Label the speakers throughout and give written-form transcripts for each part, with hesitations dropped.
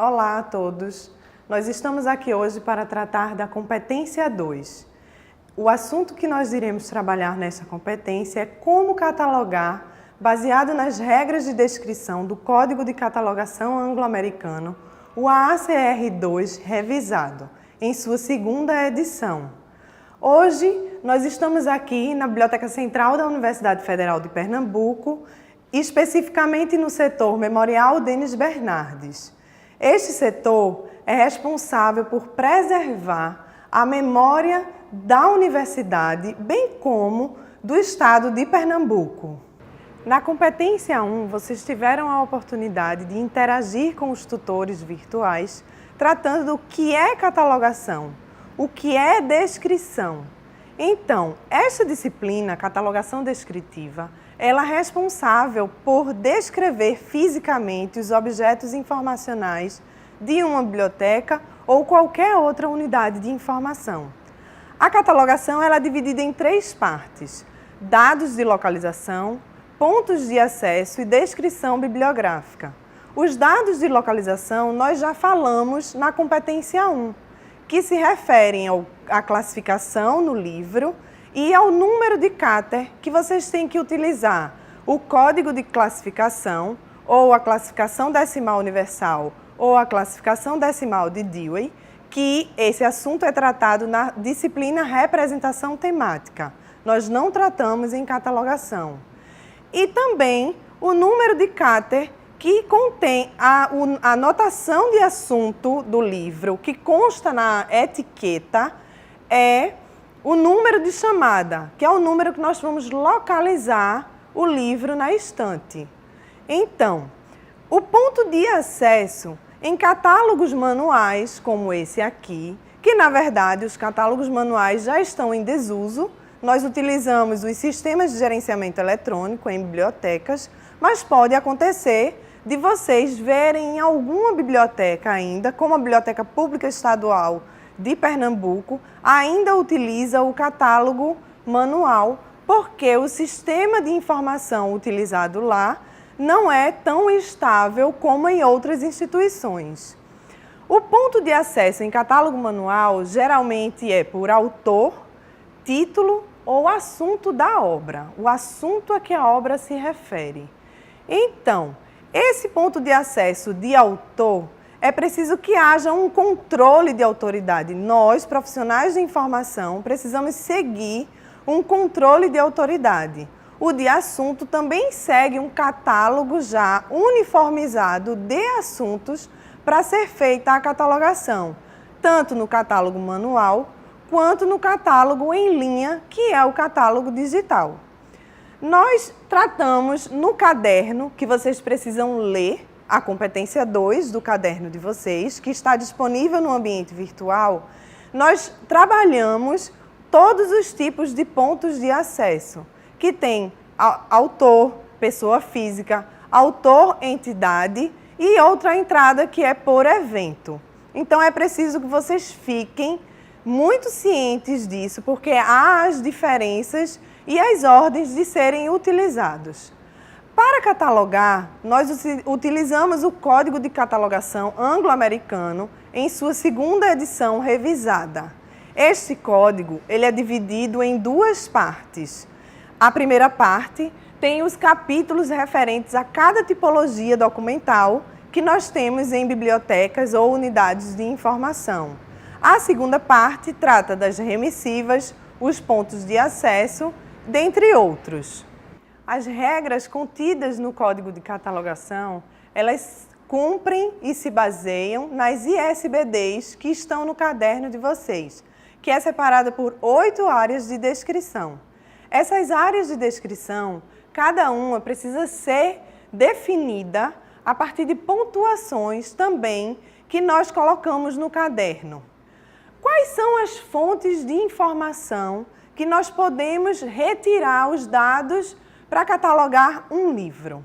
Speaker 1: Olá a todos! Nós estamos aqui hoje para tratar da competência 2. O assunto que nós iremos trabalhar nessa competência é como catalogar, baseado nas regras de descrição do Código de Catalogação Anglo-Americano, o AACR2 revisado, em sua segunda edição. Hoje, nós estamos aqui na Biblioteca Central da Universidade Federal de Pernambuco, especificamente no setor Memorial Denis Bernardes. Este setor é responsável por preservar a memória da universidade, bem como do estado de Pernambuco. Na competência 1, vocês tiveram a oportunidade de interagir com os tutores virtuais, tratando do que é catalogação, o que é descrição. Então, esta disciplina, catalogação descritiva, ela é responsável por descrever fisicamente os objetos informacionais de uma biblioteca ou qualquer outra unidade de informação. A catalogação ela é dividida em 3 partes: dados de localização, pontos de acesso e descrição bibliográfica. Os dados de localização nós já falamos na competência 1, que se referem à classificação no livro e ao número de Cater que vocês têm que utilizar, o código de classificação, ou a classificação decimal universal, ou a classificação decimal de Dewey, que esse assunto é tratado na disciplina representação temática. Nós não tratamos em catalogação. E também o número de Cater, que contém a notação de assunto do livro, que consta na etiqueta, é o número de chamada, que é o número que nós vamos localizar o livro na estante. Então, o ponto de acesso em catálogos manuais, como esse aqui, que na verdade os catálogos manuais já estão em desuso, nós utilizamos os sistemas de gerenciamento eletrônico em bibliotecas, mas pode acontecer de vocês verem em alguma biblioteca ainda, como a Biblioteca Pública Estadual de Pernambuco, ainda utiliza o catálogo manual, porque o sistema de informação utilizado lá não é tão estável como em outras instituições. O ponto de acesso em catálogo manual geralmente é por autor, título ou assunto da obra, o assunto a que a obra se refere. Então, esse ponto de acesso de autor é preciso que haja um controle de autoridade. Nós, profissionais de informação, precisamos seguir um controle de autoridade. O de assunto também segue um catálogo já uniformizado de assuntos para ser feita a catalogação, tanto no catálogo manual quanto no catálogo em linha, que é o catálogo digital. Nós tratamos no caderno, que vocês precisam ler, a competência 2 do caderno de vocês, que está disponível no ambiente virtual. Nós trabalhamos todos os tipos de pontos de acesso, que tem autor, pessoa física, autor, entidade e outra entrada que é por evento. Então é preciso que vocês fiquem muito cientes disso, porque há as diferenças e as ordens de serem utilizados. Para catalogar, nós utilizamos o Código de Catalogação Anglo-Americano em sua segunda edição revisada. Este código ele é dividido em 2 partes. A primeira parte tem os capítulos referentes a cada tipologia documental que nós temos em bibliotecas ou unidades de informação. A segunda parte trata das remissivas, os pontos de acesso, dentre outros. As regras contidas no Código de Catalogação, elas cumprem e se baseiam nas ISBDs que estão no caderno de vocês, que é separada por 8 áreas de descrição. Essas áreas de descrição, cada uma precisa ser definida a partir de pontuações também que nós colocamos no caderno. Quais são as fontes de informação que nós podemos retirar os dados para catalogar um livro?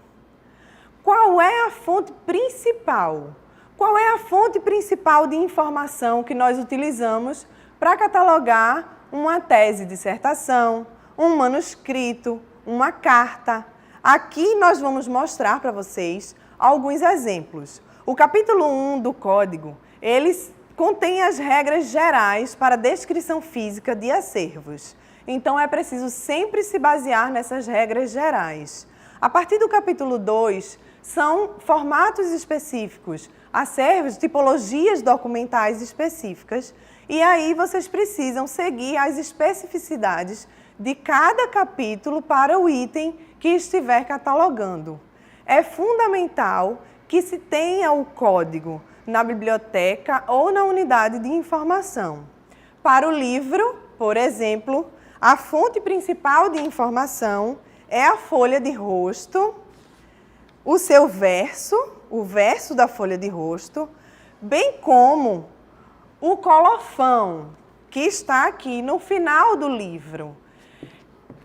Speaker 1: Qual é a fonte principal? Qual é a fonte principal de informação que nós utilizamos para catalogar uma tese de dissertação, um manuscrito, uma carta? Aqui nós vamos mostrar para vocês alguns exemplos. O capítulo 1 do Código, ele contém as regras gerais para a descrição física de acervos. Então, é preciso sempre se basear nessas regras gerais. A partir do capítulo 2, são formatos específicos, acervos, tipologias documentais específicas, e aí vocês precisam seguir as especificidades de cada capítulo para o item que estiver catalogando. É fundamental que se tenha o código na biblioteca ou na unidade de informação. Para o livro, por exemplo, a fonte principal de informação é a folha de rosto, o seu verso, o verso da folha de rosto, bem como o colofão, que está aqui no final do livro.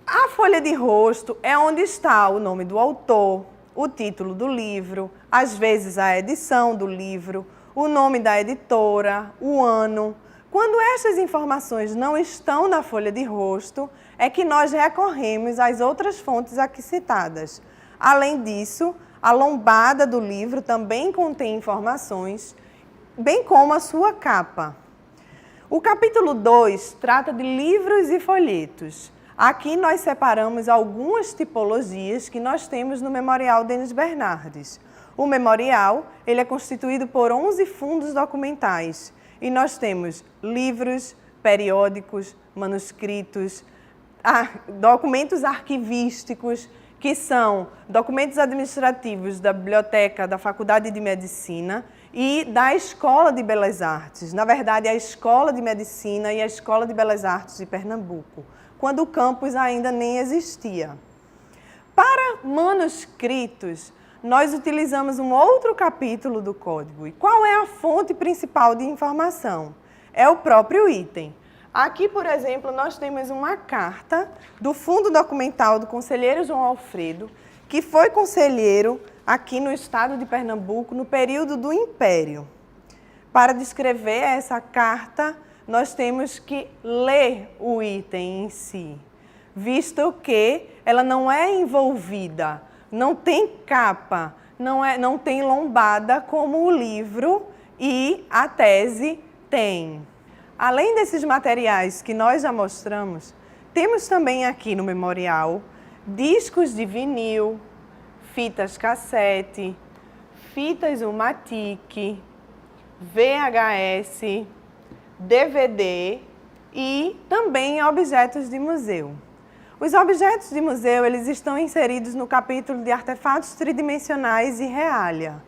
Speaker 1: A folha de rosto é onde está o nome do autor, o título do livro, às vezes a edição do livro, o nome da editora, o ano. Quando estas informações não estão na folha de rosto, é que nós recorremos às outras fontes aqui citadas. Além disso, a lombada do livro também contém informações, bem como a sua capa. O capítulo 2 trata de livros e folhetos. Aqui nós separamos algumas tipologias que nós temos no Memorial Denis Bernardes. O memorial ele é constituído por 11 fundos documentais e nós temos livros, periódicos, manuscritos, documentos arquivísticos, que são documentos administrativos da Biblioteca da Faculdade de Medicina e da Escola de Belas Artes. Na verdade, a Escola de Medicina e a Escola de Belas Artes de Pernambuco, quando o campus ainda nem existia. Para manuscritos, nós utilizamos um outro capítulo do Código. E qual é a fonte principal de informação? É o próprio item. Aqui, por exemplo, nós temos uma carta do Fundo Documental do conselheiro João Alfredo, que foi conselheiro aqui no estado de Pernambuco no período do Império. Para descrever essa carta, nós temos que ler o item em si, visto que ela não é envolvida, não tem capa, não tem lombada como o livro e a tese tem. Além desses materiais que nós já mostramos, temos também aqui no memorial discos de vinil, fitas cassete, fitas Umatic, VHS, DVD e também objetos de museu. Os objetos de museu eles estão inseridos no capítulo de artefatos tridimensionais e realia.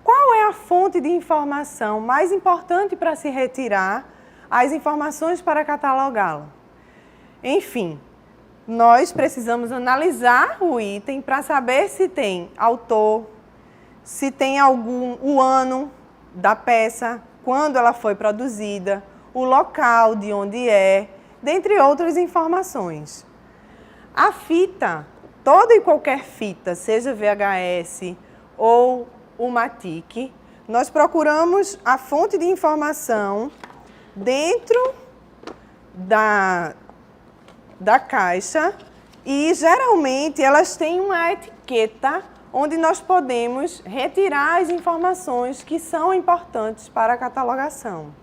Speaker 1: Qual é a fonte de informação mais importante para se retirar as informações para catalogá-lo? Enfim, nós precisamos analisar o item para saber se tem autor, se tem o ano da peça, quando ela foi produzida, o local de onde é, dentre outras informações. A fita, toda e qualquer fita, seja VHS ou Umatic, nós procuramos a fonte de informação dentro da caixa e geralmente elas têm uma etiqueta onde nós podemos retirar as informações que são importantes para a catalogação.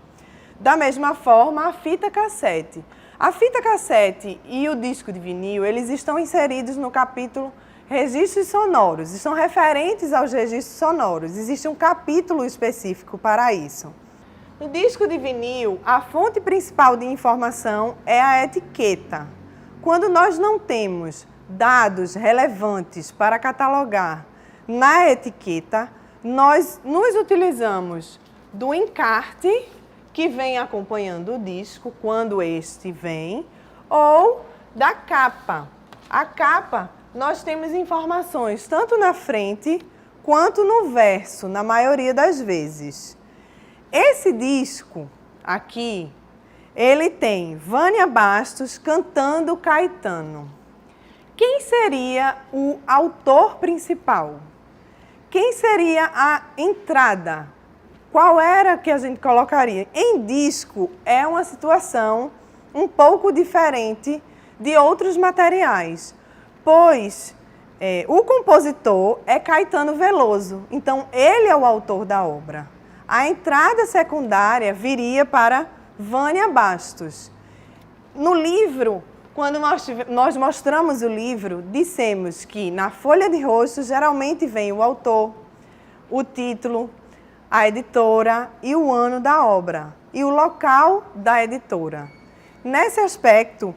Speaker 1: Da mesma forma, a fita cassete. A fita cassete e o disco de vinil, eles estão inseridos no capítulo registros sonoros, estão referentes aos registros sonoros. Existe um capítulo específico para isso. No disco de vinil, a fonte principal de informação é a etiqueta. Quando nós não temos dados relevantes para catalogar na etiqueta, nós nos utilizamos do encarte, que vem acompanhando o disco, quando este vem, ou da capa. A capa, nós temos informações tanto na frente quanto no verso, na maioria das vezes. Esse disco aqui, ele tem Vânia Bastos cantando Caetano. Quem seria o autor principal? Quem seria a entrada? Qual era que a gente colocaria? Em disco é uma situação um pouco diferente de outros materiais, pois O compositor é Caetano Veloso, então ele é o autor da obra. A entrada secundária viria para Vânia Bastos. No livro, quando nós mostramos o livro, dissemos que na folha de rosto geralmente vem o autor, o título, a editora e o ano da obra, e o local da editora. Nesse aspecto,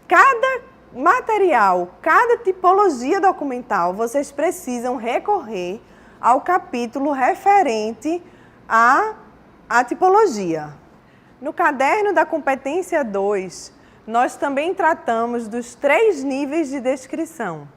Speaker 1: cada material, cada tipologia documental, vocês precisam recorrer ao capítulo referente à tipologia. No caderno da competência 2, nós também tratamos dos 3 níveis de descrição.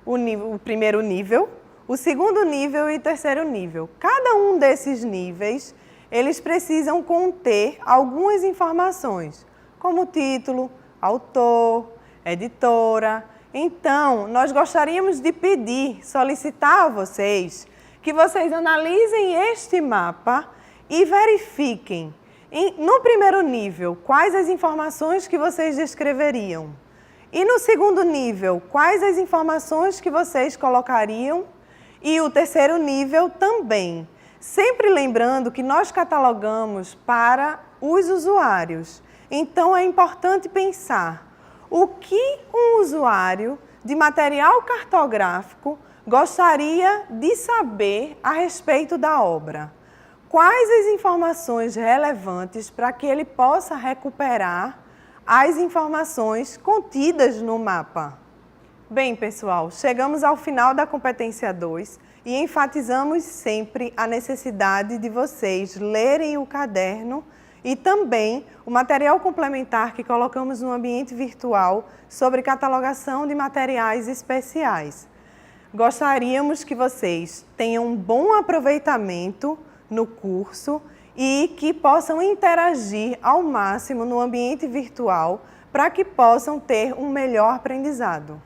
Speaker 1: O primeiro nível, o segundo nível e o terceiro nível. Cada um desses níveis, eles precisam conter algumas informações, como título, autor, editora. Então, nós gostaríamos de solicitar a vocês que vocês analisem este mapa e verifiquem, no primeiro nível, quais as informações que vocês descreveriam. E no segundo nível, quais as informações que vocês colocariam. E o terceiro nível também. Sempre lembrando que nós catalogamos para os usuários. Então, é importante pensar o que um usuário de material cartográfico gostaria de saber a respeito da obra. Quais as informações relevantes para que ele possa recuperar as informações contidas no mapa? Bem, pessoal, chegamos ao final da competência 2 e enfatizamos sempre a necessidade de vocês lerem o caderno e também o material complementar que colocamos no ambiente virtual sobre catalogação de materiais especiais. Gostaríamos que vocês tenham um bom aproveitamento no curso e que possam interagir ao máximo no ambiente virtual para que possam ter um melhor aprendizado.